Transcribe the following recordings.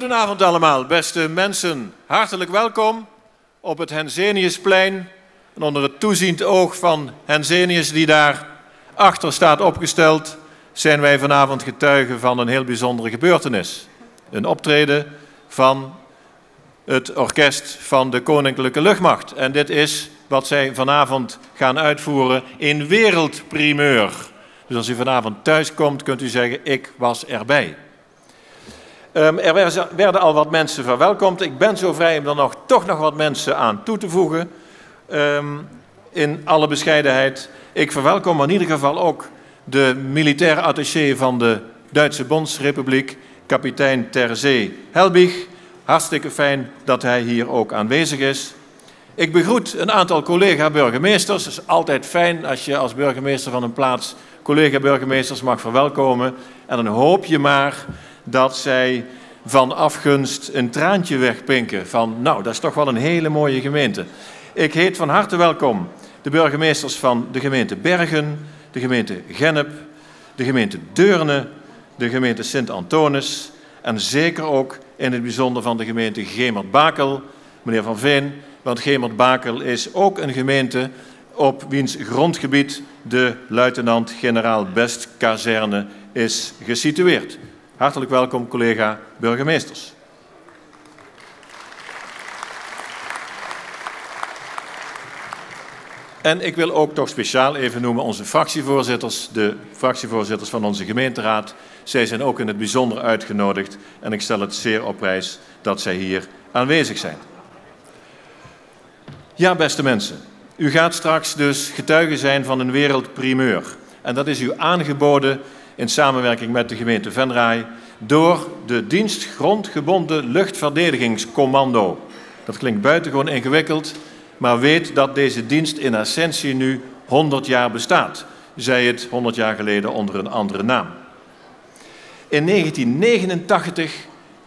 Goedenavond allemaal, beste mensen. Hartelijk welkom op het Henseniusplein. En onder het toeziend oog van Hensenius, die daar achter staat opgesteld, zijn wij vanavond getuigen van een heel bijzondere gebeurtenis. Een optreden van het orkest van de Koninklijke Luchtmacht. En dit is wat zij vanavond gaan uitvoeren in wereldprimeur. Dus als u vanavond thuis komt, kunt u zeggen, ik was erbij. Er werden al wat mensen verwelkomd. Ik ben zo vrij om er toch nog wat mensen aan toe te voegen. In alle bescheidenheid. Ik verwelkom in ieder geval ook de militair attaché van de Duitse Bondsrepubliek, kapitein ter zee Helbig. Hartstikke fijn dat hij hier ook aanwezig is. Ik begroet een aantal collega-burgemeesters. Het is altijd fijn als je als burgemeester van een plaats collega-burgemeesters mag verwelkomen. En dan hoop je maar dat zij van afgunst een traantje wegpinken. Van, nou, dat is toch wel een hele mooie gemeente. Ik heet van harte welkom de burgemeesters van de gemeente Bergen, de gemeente Gennep, de gemeente Deurne, de gemeente Sint-Antonis en zeker ook in het bijzonder van de gemeente Gemert-Bakel, meneer Van Veen, want Gemert-Bakel is ook een gemeente op wiens grondgebied de luitenant-generaal Bestkazerne is gesitueerd. Hartelijk welkom, collega burgemeesters. En ik wil ook toch speciaal even noemen onze fractievoorzitters, de fractievoorzitters van onze gemeenteraad. Zij zijn ook in het bijzonder uitgenodigd en ik stel het zeer op prijs dat zij hier aanwezig zijn. Ja, beste mensen, u gaat straks dus getuige zijn van een wereldprimeur. En dat is u aangeboden in samenwerking met de gemeente Venray door de dienst Grondgebonden Luchtverdedigingscommando. Dat klinkt buitengewoon ingewikkeld, maar weet dat deze dienst in essentie nu 100 jaar bestaat. Zij het 100 jaar geleden onder een andere naam. In 1989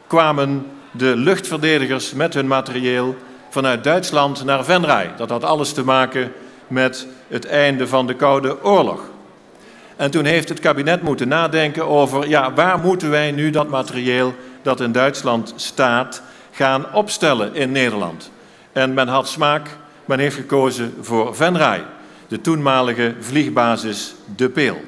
kwamen de luchtverdedigers met hun materieel vanuit Duitsland naar Venray. Dat had alles te maken met het einde van de Koude Oorlog. En toen heeft het kabinet moeten nadenken over, ja, waar moeten wij nu dat materieel dat in Duitsland staat gaan opstellen in Nederland. En men had smaak, men heeft gekozen voor Venray, de toenmalige vliegbasis De Peel.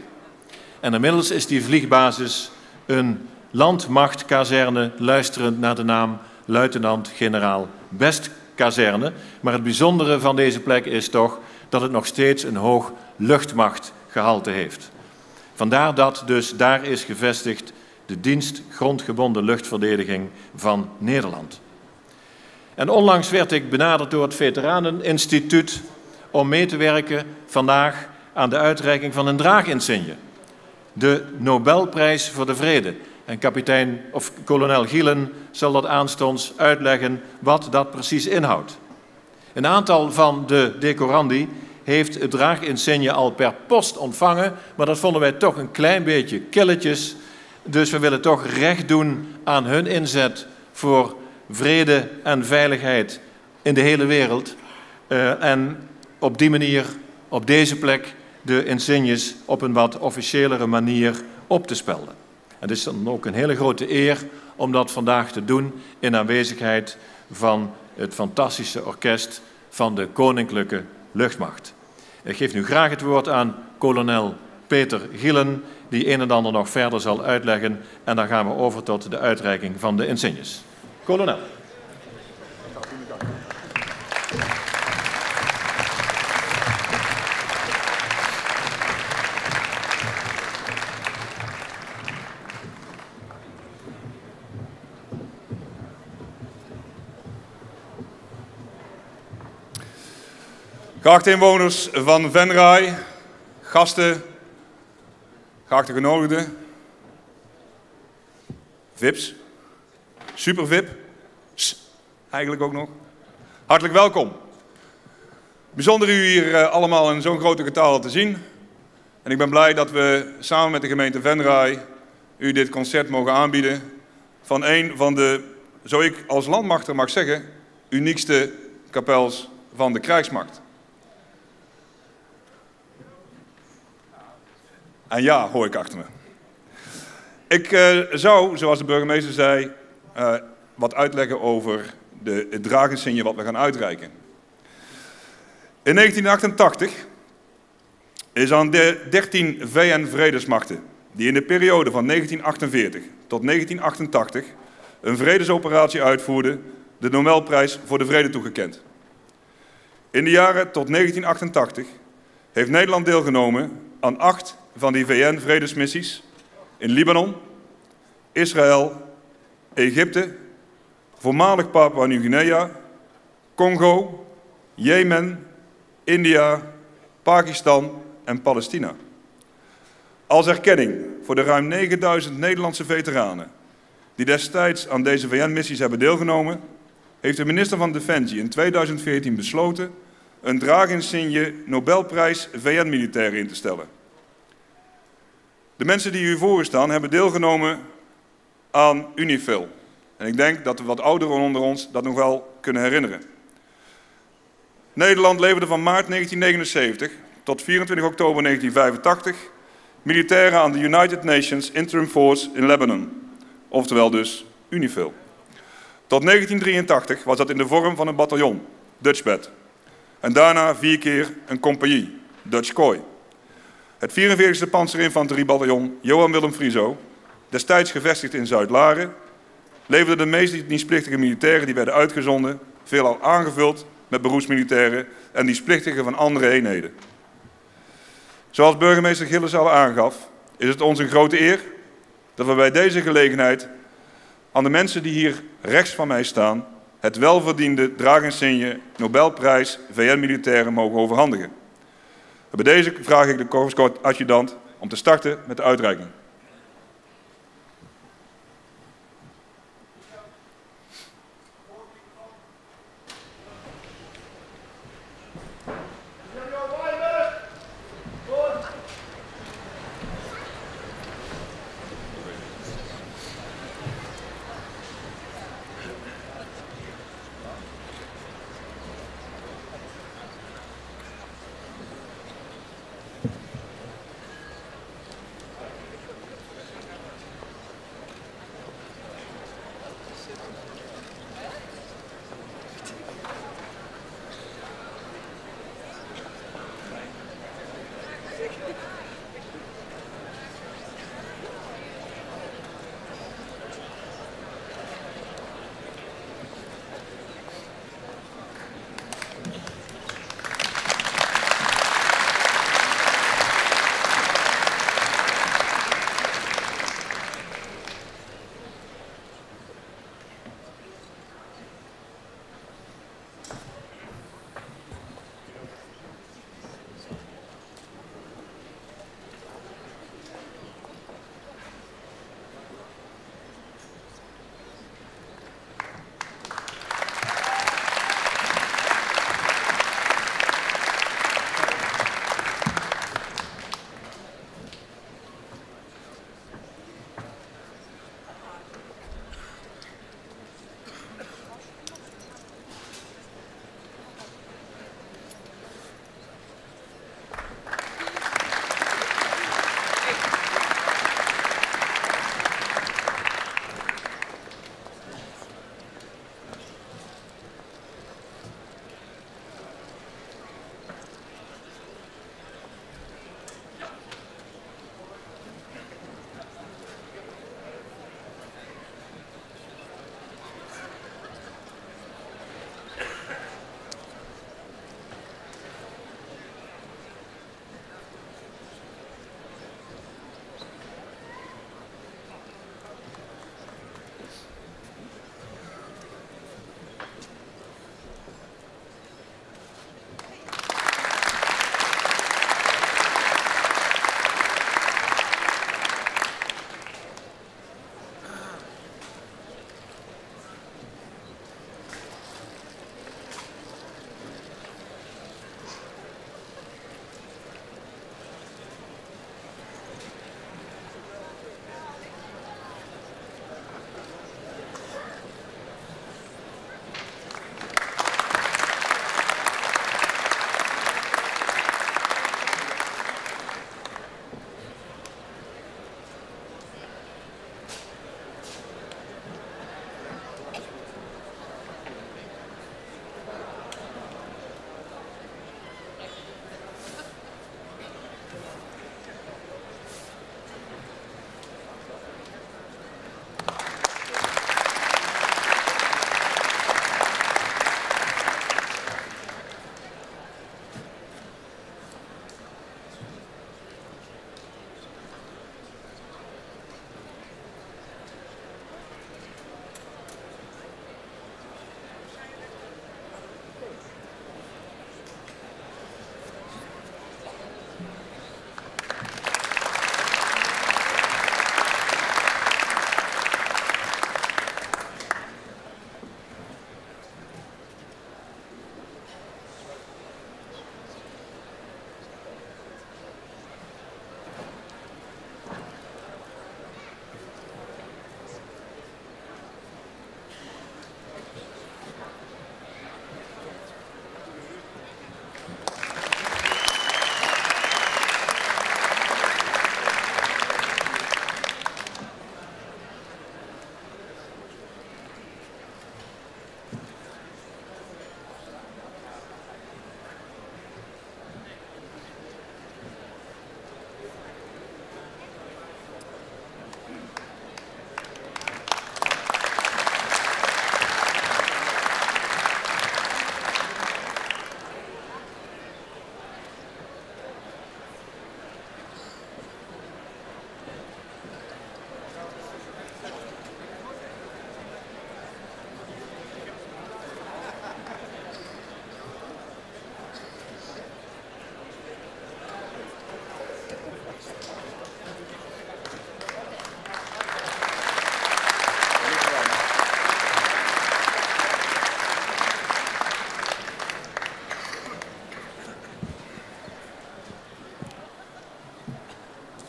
En inmiddels is die vliegbasis een landmachtkazerne luisterend naar de naam luitenant-generaal Bestkazerne. Maar het bijzondere van deze plek is toch dat het nog steeds een hoog luchtmachtgehalte heeft. Vandaar dat dus daar is gevestigd de dienst Grondgebonden Luchtverdediging van Nederland. En onlangs werd ik benaderd door het Veteraneninstituut om mee te werken vandaag aan de uitreiking van een draaginsigne. De Nobelprijs voor de Vrede. En kolonel Gielen zal dat aanstonds uitleggen wat dat precies inhoudt. Een aantal van de decorandi heeft het draaginsigne al per post ontvangen, maar dat vonden wij toch een klein beetje killetjes. Dus we willen toch recht doen aan hun inzet voor vrede en veiligheid in de hele wereld. En op die manier, op deze plek, de insignes op een wat officiëlere manier op te spelden. Het is dan ook een hele grote eer om dat vandaag te doen in aanwezigheid van het fantastische orkest van de Koninklijke Luchtmacht. Ik geef nu graag het woord aan kolonel Peter Gielen, die een en ander nog verder zal uitleggen. En dan gaan we over tot de uitreiking van de insignes. Kolonel. Geachte inwoners van Venray, gasten, geachte genodigden, VIP's, super VIP, eigenlijk ook nog. Hartelijk welkom. Bijzonder u hier allemaal in zo'n grote getal te zien. En ik ben blij dat we samen met de gemeente Venray u dit concert mogen aanbieden van een van de, zo ik als landmachter mag zeggen, uniekste kapels van de krijgsmacht. En ja, hoor ik achter me. Ik zou, zoals de burgemeester zei, wat uitleggen over het dragensigne wat we gaan uitreiken. In 1988 is aan de 13 VN-vredesmachten die in de periode van 1948 tot 1988 een vredesoperatie uitvoerden, de Nobelprijs voor de Vrede toegekend. In de jaren tot 1988 heeft Nederland deelgenomen aan 8 van die VN-vredesmissies in Libanon, Israël, Egypte, voormalig Papua-Nieuw-Guinea, Congo, Jemen, India, Pakistan en Palestina. Als erkenning voor de ruim 9000 Nederlandse veteranen die destijds aan deze VN-missies hebben deelgenomen, heeft de minister van Defensie in 2014 besloten een draaginsigne Nobelprijs VN-militairen in te stellen. De mensen die hier voor u staan hebben deelgenomen aan UNIFIL. En ik denk dat de wat ouderen onder ons dat nog wel kunnen herinneren. Nederland leverde van maart 1979 tot 24 oktober 1985 militairen aan de United Nations Interim Force in Lebanon, oftewel dus UNIFIL. Tot 1983 was dat in de vorm van een bataljon, Dutchbat. En daarna 4 keer een compagnie, Dutch Kooi. Het 44e Panzerinfanteriebataljon Johan Willem Frieso, destijds gevestigd in Zuid-Laren, leverde de meest dienstplichtige militairen die werden uitgezonden, veelal aangevuld met beroepsmilitairen en dienstplichtigen van andere eenheden. Zoals burgemeester Gilles al aangaf, is het ons een grote eer dat we bij deze gelegenheid aan de mensen die hier rechts van mij staan het welverdiende draaginsigne Nobelprijs VN-militairen mogen overhandigen. Bij deze vraag ik de korpscommandant om te starten met de uitreiking.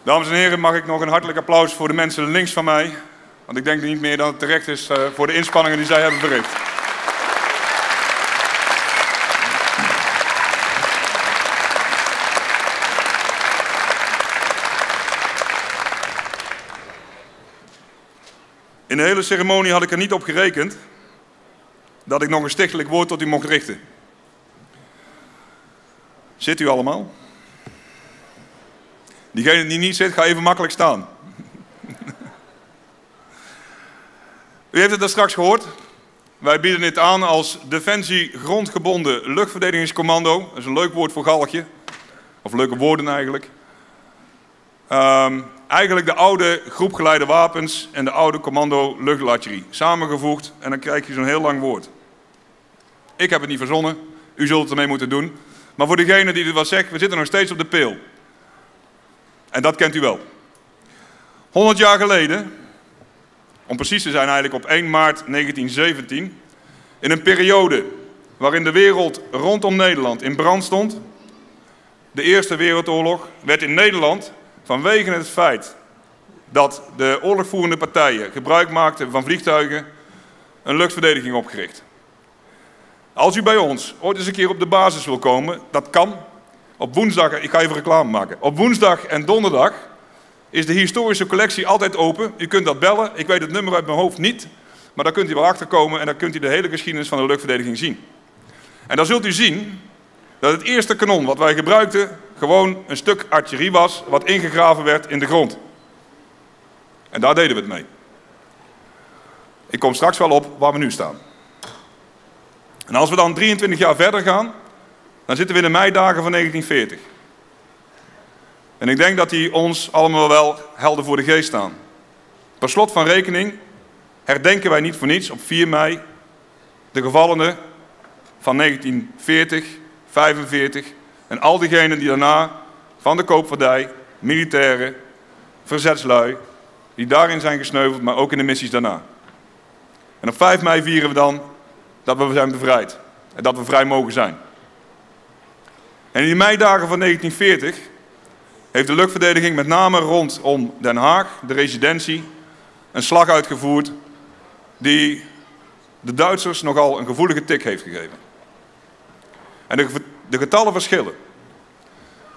Dames en heren, mag ik nog een hartelijk applaus voor de mensen links van mij. Want ik denk niet meer dat het terecht is voor de inspanningen die zij hebben verricht. In de hele ceremonie had ik er niet op gerekend dat ik nog een stichtelijk woord tot u mocht richten. Zit u allemaal? Diegene die niet zit, ga even makkelijk staan. U heeft het daar straks gehoord. Wij bieden dit aan als Defensie Grondgebonden Luchtverdedigingscommando. Dat is een leuk woord voor galgje. Of leuke woorden eigenlijk. Eigenlijk de oude groepgeleide wapens en de oude commando luchtartillerie. Samengevoegd en dan krijg je zo'n heel lang woord. Ik heb het niet verzonnen. U zult het ermee moeten doen. Maar voor degene die dit wat zegt, we zitten nog steeds op de pil. En dat kent u wel. 100 jaar geleden, om precies te zijn eigenlijk op 1 maart 1917, in een periode waarin de wereld rondom Nederland in brand stond, de Eerste Wereldoorlog, werd in Nederland vanwege het feit dat de oorlogvoerende partijen gebruik maakten van vliegtuigen een luchtverdediging opgericht. Als u bij ons ooit eens een keer op de basis wil komen, dat kan. Op woensdag, ik ga even reclame maken. Op woensdag en donderdag is de historische collectie altijd open. U kunt dat bellen. Ik weet het nummer uit mijn hoofd niet. Maar daar kunt u wel achter komen en dan kunt u de hele geschiedenis van de luchtverdediging zien. En dan zult u zien dat het eerste kanon wat wij gebruikten gewoon een stuk artillerie was wat ingegraven werd in de grond. En daar deden we het mee. Ik kom straks wel op waar we nu staan. En als we dan 23 jaar verder gaan, dan zitten we in de meidagen van 1940. En ik denk dat die ons allemaal wel helder voor de geest staan. Per slot van rekening herdenken wij niet voor niets op 4 mei de gevallenen van 1940, 45 en al diegenen die daarna van de koopvaardij, militairen, verzetslui, die daarin zijn gesneuveld, maar ook in de missies daarna. En op 5 mei vieren we dan dat we zijn bevrijd en dat we vrij mogen zijn. En in die meidagen van 1940 heeft de luchtverdediging met name rondom Den Haag, de residentie, een slag uitgevoerd die de Duitsers nogal een gevoelige tik heeft gegeven. En de getallen verschillen.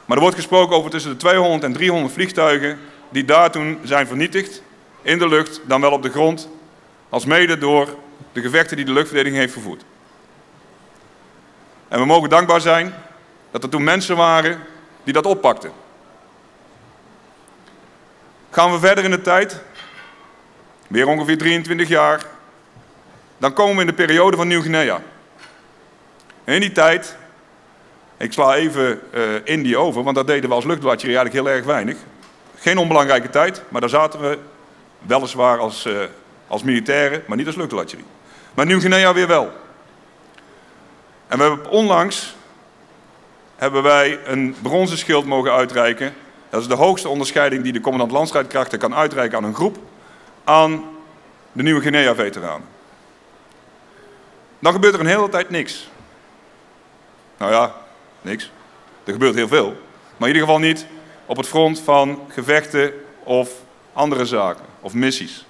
Maar er wordt gesproken over tussen de 200 en 300 vliegtuigen die daar toen zijn vernietigd, in de lucht, dan wel op de grond, als mede door de gevechten die de luchtverdediging heeft gevoerd. En we mogen dankbaar zijn dat er toen mensen waren die dat oppakten. Gaan we verder in de tijd, weer ongeveer 23 jaar, dan komen we in de periode van Nieuw-Guinea. En in die tijd, ik sla even Indië over, want dat deden we als luchtartillerie eigenlijk heel erg weinig. Geen onbelangrijke tijd, maar daar zaten we weliswaar als militairen, maar niet als luchtartillerie. Maar Nieuw-Guinea weer wel. En we hebben onlangs wij een bronzen schild mogen uitreiken. Dat is de hoogste onderscheiding die de commandant landstrijdkrachten kan uitreiken aan een groep, aan de Nieuw-Guinea-veteranen. Dan gebeurt er een hele tijd niks. Nou ja, niks. Er gebeurt heel veel. Maar in ieder geval niet op het front van gevechten of andere zaken of missies.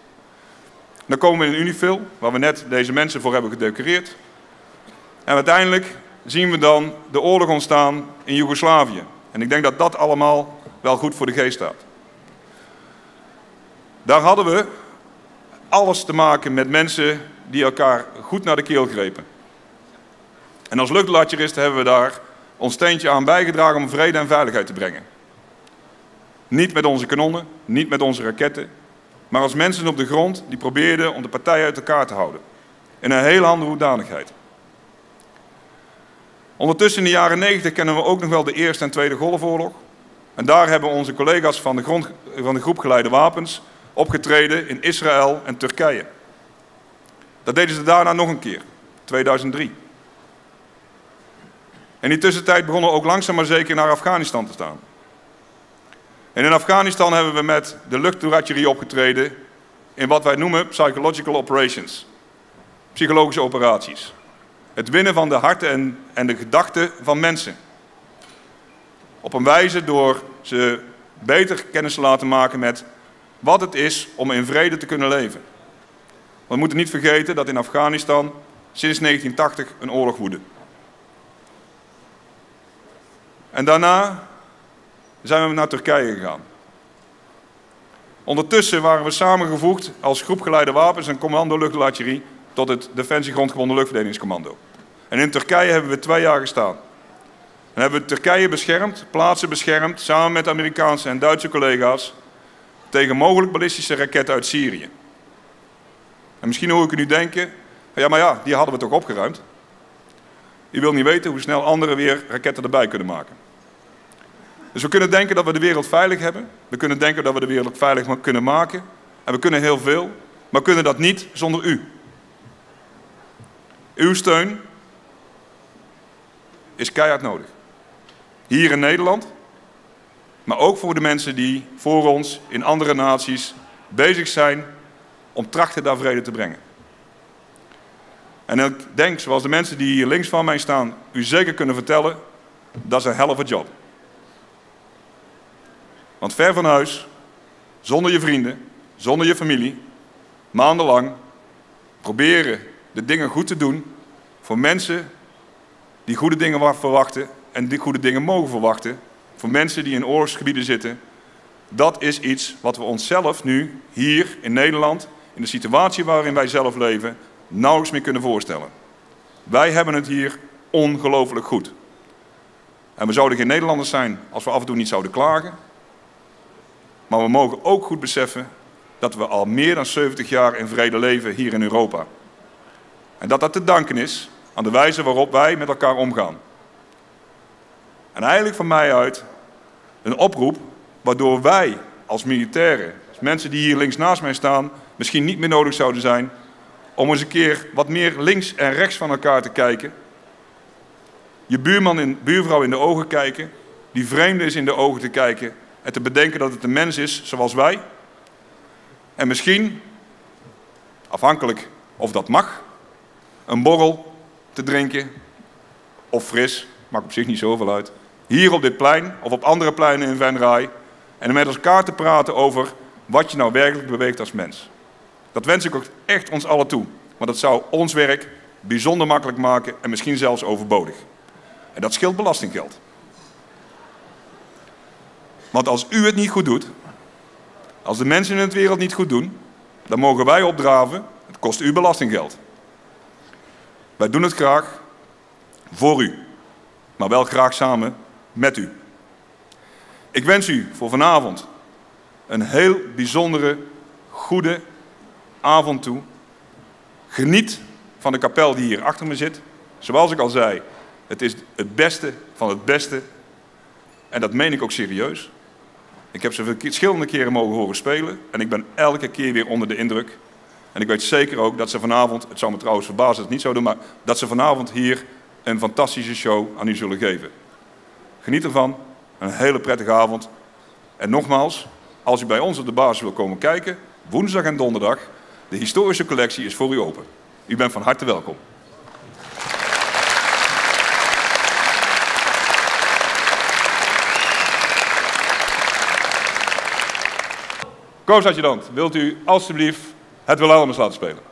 Dan komen we in Unifil, waar we net deze mensen voor hebben gedecoreerd. En uiteindelijk zien we dan de oorlog ontstaan in Joegoslavië. En ik denk dat dat allemaal wel goed voor de geest staat. Daar hadden we alles te maken met mensen die elkaar goed naar de keel grepen. En als luchtartilleristen hebben we daar ons steentje aan bijgedragen om vrede en veiligheid te brengen. Niet met onze kanonnen, niet met onze raketten, maar als mensen op de grond die probeerden om de partijen uit elkaar te houden. In een hele andere hoedanigheid. Ondertussen in de jaren 90 kennen we ook nog wel de Eerste en Tweede Golfoorlog. En daar hebben onze collega's van de groep geleide wapens opgetreden in Israël en Turkije. Dat deden ze daarna nog een keer, 2003. In die tussentijd begonnen we ook langzaam maar zeker naar Afghanistan te staan. En in Afghanistan hebben we met de luchtartillerie opgetreden in wat wij noemen psychological operations. Psychologische operaties. Het winnen van de harten en de gedachten van mensen. Op een wijze door ze beter kennis te laten maken met wat het is om in vrede te kunnen leven. Want we moeten niet vergeten dat in Afghanistan sinds 1980 een oorlog woedde. En daarna zijn we naar Turkije gegaan. Ondertussen waren we samengevoegd als groep geleide wapens en commando luchtartillerie tot het Defensie Grondgebonden Luchtverdedigingscommando. En in Turkije hebben we 2 jaar gestaan. En hebben we Turkije beschermd, plaatsen beschermd, samen met Amerikaanse en Duitse collega's, tegen mogelijk ballistische raketten uit Syrië. En misschien hoor ik u nu denken, ja maar ja, die hadden we toch opgeruimd. U wil niet weten hoe snel anderen weer raketten erbij kunnen maken. Dus we kunnen denken dat we de wereld veilig hebben. We kunnen denken dat we de wereld veilig kunnen maken. En we kunnen heel veel, maar we kunnen dat niet zonder u. Uw steun is keihard nodig. Hier in Nederland, maar ook voor de mensen die voor ons in andere naties bezig zijn om trachten daar vrede te brengen. En ik denk, zoals de mensen die hier links van mij staan, u zeker kunnen vertellen, dat is een hell of a job. Want ver van huis, zonder je vrienden, zonder je familie, maandenlang proberen de dingen goed te doen voor mensen die goede dingen verwachten en die goede dingen mogen verwachten, voor mensen die in oorlogsgebieden zitten. Dat is iets wat we onszelf nu hier in Nederland, in de situatie waarin wij zelf leven, nauwelijks meer kunnen voorstellen. Wij hebben het hier ongelooflijk goed. En we zouden geen Nederlanders zijn als we af en toe niet zouden klagen. Maar we mogen ook goed beseffen dat we al meer dan 70 jaar in vrede leven hier in Europa. En dat dat te danken is aan de wijze waarop wij met elkaar omgaan. En eigenlijk van mij uit een oproep waardoor wij als militairen, als mensen die hier links naast mij staan, misschien niet meer nodig zouden zijn om eens een keer wat meer links en rechts van elkaar te kijken. Je buurman en buurvrouw in de ogen kijken, die vreemde is in de ogen te kijken en te bedenken dat het een mens is zoals wij. En misschien, afhankelijk of dat mag, een borrel te drinken of fris, maakt op zich niet zoveel uit, hier op dit plein of op andere pleinen in Venray en met elkaar te praten over wat je nou werkelijk beweegt als mens. Dat wens ik ook echt ons allen toe, want dat zou ons werk bijzonder makkelijk maken en misschien zelfs overbodig. En dat scheelt belastinggeld. Want als u het niet goed doet, als de mensen in de wereld niet goed doen, dan mogen wij opdraven, het kost u belastinggeld. Wij doen het graag voor u, maar wel graag samen met u. Ik wens u voor vanavond een heel bijzondere, goede avond toe. Geniet van de kapel die hier achter me zit. Zoals ik al zei, het is het beste van het beste. En dat meen ik ook serieus. Ik heb ze verschillende keren mogen horen spelen en ik ben elke keer weer onder de indruk. En ik weet zeker ook dat ze vanavond, het zou me trouwens verbazen als het niet zou doen, maar dat ze vanavond hier een fantastische show aan u zullen geven. Geniet ervan, een hele prettige avond. En nogmaals, als u bij ons op de basis wil komen kijken, woensdag en donderdag, de historische collectie is voor u open. U bent van harte welkom. Co-adjudant, wilt u alstublieft het Wilhelmus laten spelen?